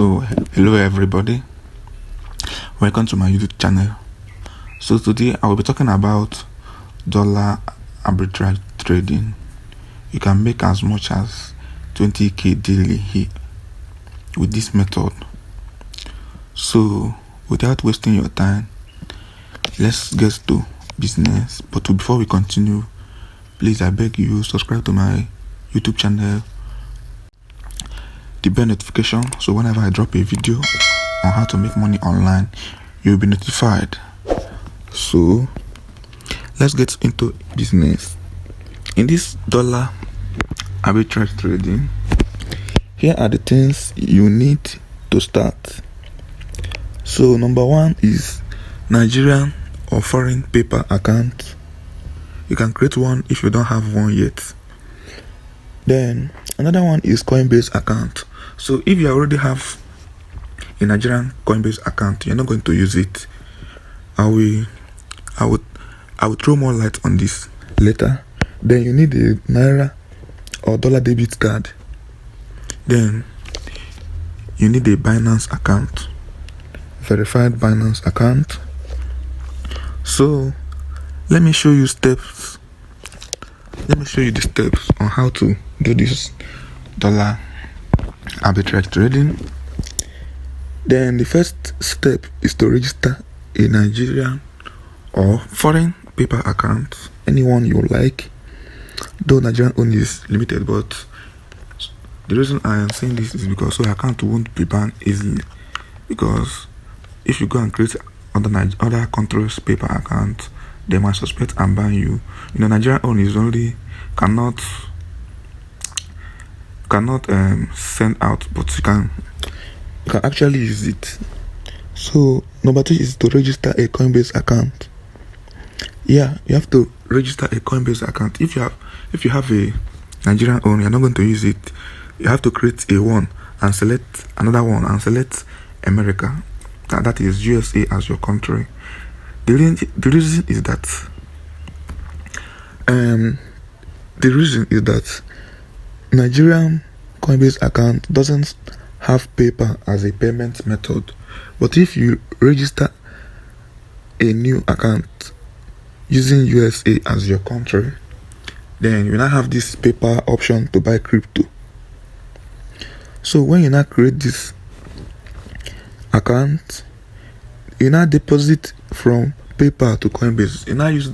So hello everybody, welcome to my YouTube channel. So today I will be talking about dollar arbitrage trading. You can make as much as 20k daily here with this method. So without wasting your time, let's get to business. But before we continue, please I beg you subscribe to my YouTube channel, the bell notification, so whenever I drop a video on how to make money online, you'll be notified. So let's get into business. In this dollar arbitrage trading, here are the things you need to start. So number one is Nigerian or foreign paper account. You can create one if you don't have one yet. Then another one is Coinbase account. So if you already have a Nigerian Coinbase account, you're not going to use it. I will throw more light on this later. Then you need a naira or dollar debit card. Then you need a Binance account, verified Binance account. So let me show you steps. Let me show you the steps on how to do this dollar arbitrage trading. Then the first step is to register a Nigerian or foreign paper account, anyone you like, though Nigerian only is limited. But the reason I am saying this is because so account won't be banned easily, because if you go and create other countries' paper account, they might suspect and ban you. You know, Nigerian only is only cannot send out, but you can actually use it. So number two is to register a Coinbase account. Yeah, you have to register a Coinbase account. If you have a Nigerian own, you're not going to use it. You have to create a one and select another one and select America. That is USA as your country. The reason is that Nigerian Coinbase account doesn't have paper as a payment method. But if you register a new account using USA as your country, then you now have this paper option to buy crypto. So when you now create this account, you now deposit from paper to Coinbase. You now use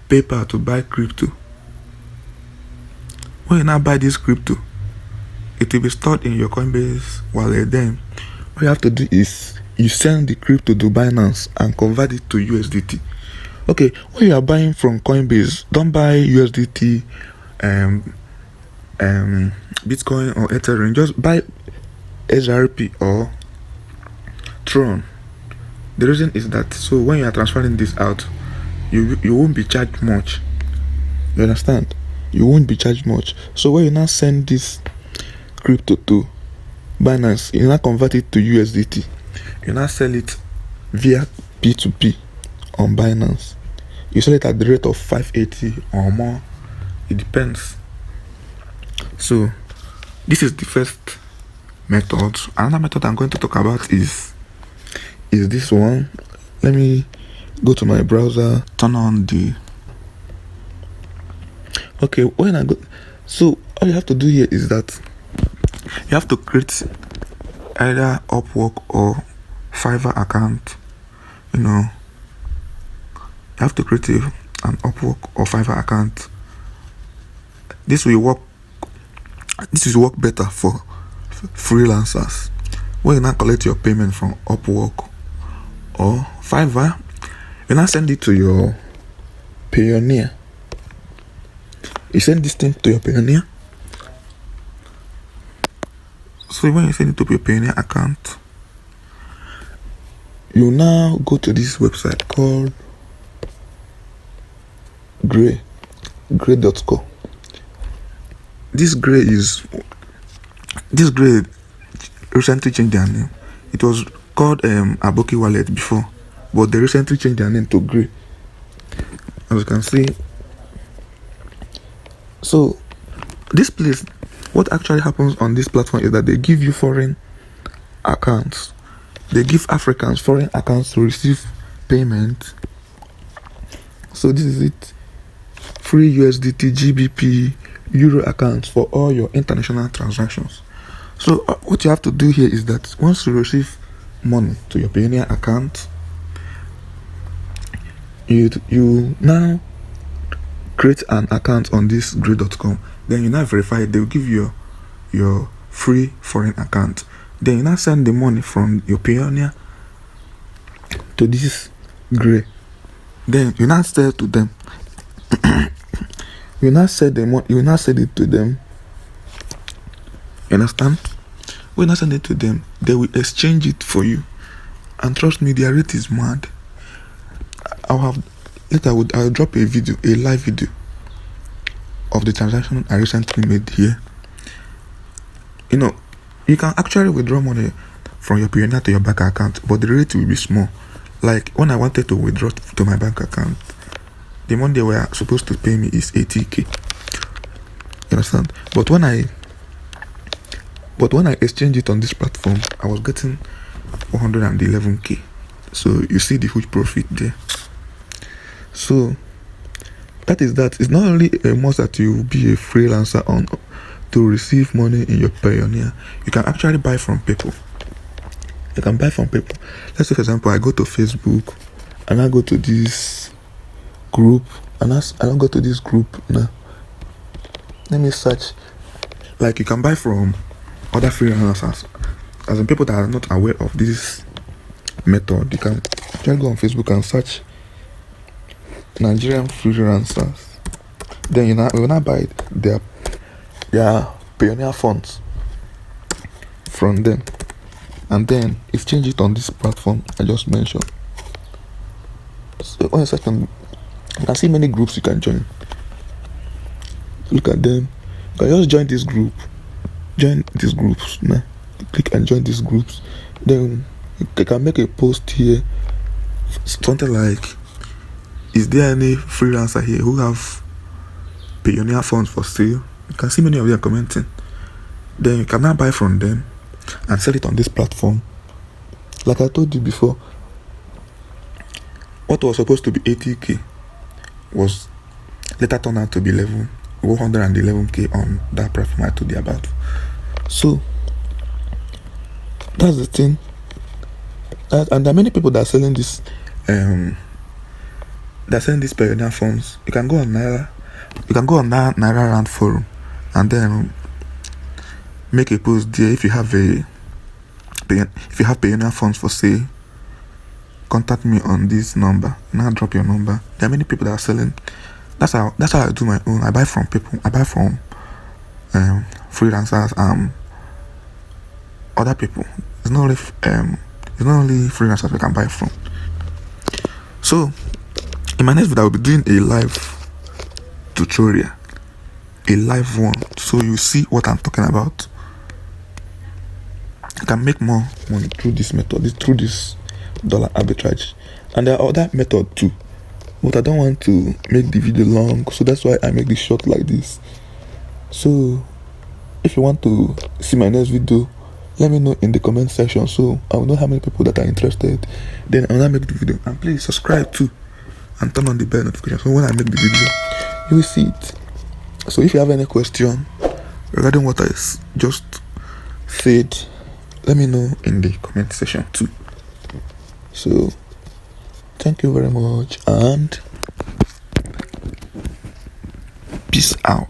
paper to buy crypto. When you now buy this crypto, it will be stored in your Coinbase wallet. Then what you have to do is you send the crypto to Binance and convert it to USDT. Okay, when you are buying from Coinbase, don't buy USDT, Bitcoin or Ethereum. Just buy SRP or Tron. The reason is that so when you are transferring this out, you won't be charged much. You understand? You won't be charged much. So when you now send this crypto to Binance, you now convert it to USDT. You now sell it via P2P on Binance. You sell it at the rate of 580 or more. It depends. So this is the first method. Another method I'm going to talk about is this one. Let me go to my browser, turn on the okay. When I go, so all you have to do here is that you have to create either Upwork or Fiverr account. You know, you have to create an Upwork or Fiverr account. This will work better for freelancers. When you now collect your payment from Upwork or Fiverr, you now send it to your Payoneer. You send this thing to your Payoneer. So when you send it to your Payoneer account, you now go to this website called Gray.co. This Gray recently changed their name. It was called Aboki Wallet before, but they recently changed their name to Gray, as you can see. So this place, what actually happens on this platform is that they give you foreign accounts. They give Africans foreign accounts to receive payment. So this is it. Free USDT, GBP, Euro accounts for all your international transactions. So what you have to do here is that once you receive money to your Payoneer account, you now create an account on this grid.com. Then you now verify it. They will give you your free foreign account. Then you now send the money from your Payoneer to this grid. Then you now sell to them. You now sell the money. You now send it to them. You understand? When you now send it to them, they will exchange it for you. And trust me, their rate is mad. I'll drop a live video of the transaction I recently made here. You know, you can actually withdraw money from your Payoneer to your bank account, but the rate will be small. Like when I wanted to withdraw to my bank account, the money they were supposed to pay me is 80k. You understand? But when I exchange it on this platform, I was getting 111k. So you see the huge profit there. So that is that. It's not only a must that you be a freelancer to receive money in your Payoneer. You can actually buy from people. You can buy from people. Let's say, for example, I go to Facebook and I go to this group and I don't go to this group now. Let me search. Like you can buy from other freelancers, as in people that are not aware of this method. You can just go on Facebook and search Nigerian freelancers. Then you will not buy their Payoneer funds from them, and then exchange it on this platform I just mentioned. So on a second, you can see many groups you can join. Look at them. You can just join this group. Join these groups now. Click and join these groups. Then you can make a post here, something like, is there any freelancer here who have Payoneer funds for sale? You can see many of them commenting. Then you can now buy from them and sell it on this platform. Like I told you before, what was supposed to be 80k was later turned out to be 111k on that platform I told you about. So that's the thing. And there are many people that are selling this Payoneer funds. You can go on Naira. You can go on that Naira Rand forum and then make a post there. If you have Payoneer funds for sale, contact me on this number. Now drop your number. There are many people that are selling. That's how I do my own. I buy from people. I buy from freelancers, other people. It's not only freelancers we can buy from. So in my next video, I will be doing a live tutorial, a live one, so you see what I'm talking about. You can make more money through this method, through this dollar arbitrage, and there are other methods too. But I don't want to make the video long, so that's why I make this short like this. So if you want to see my next video, let me know in the comment section so I will know how many people that are interested. Then I will make the video, and please subscribe too and turn on the bell notification so when I make the video you will see it. So if you have any question regarding what I just said, let me know in the comment section too. So thank you very much and peace out.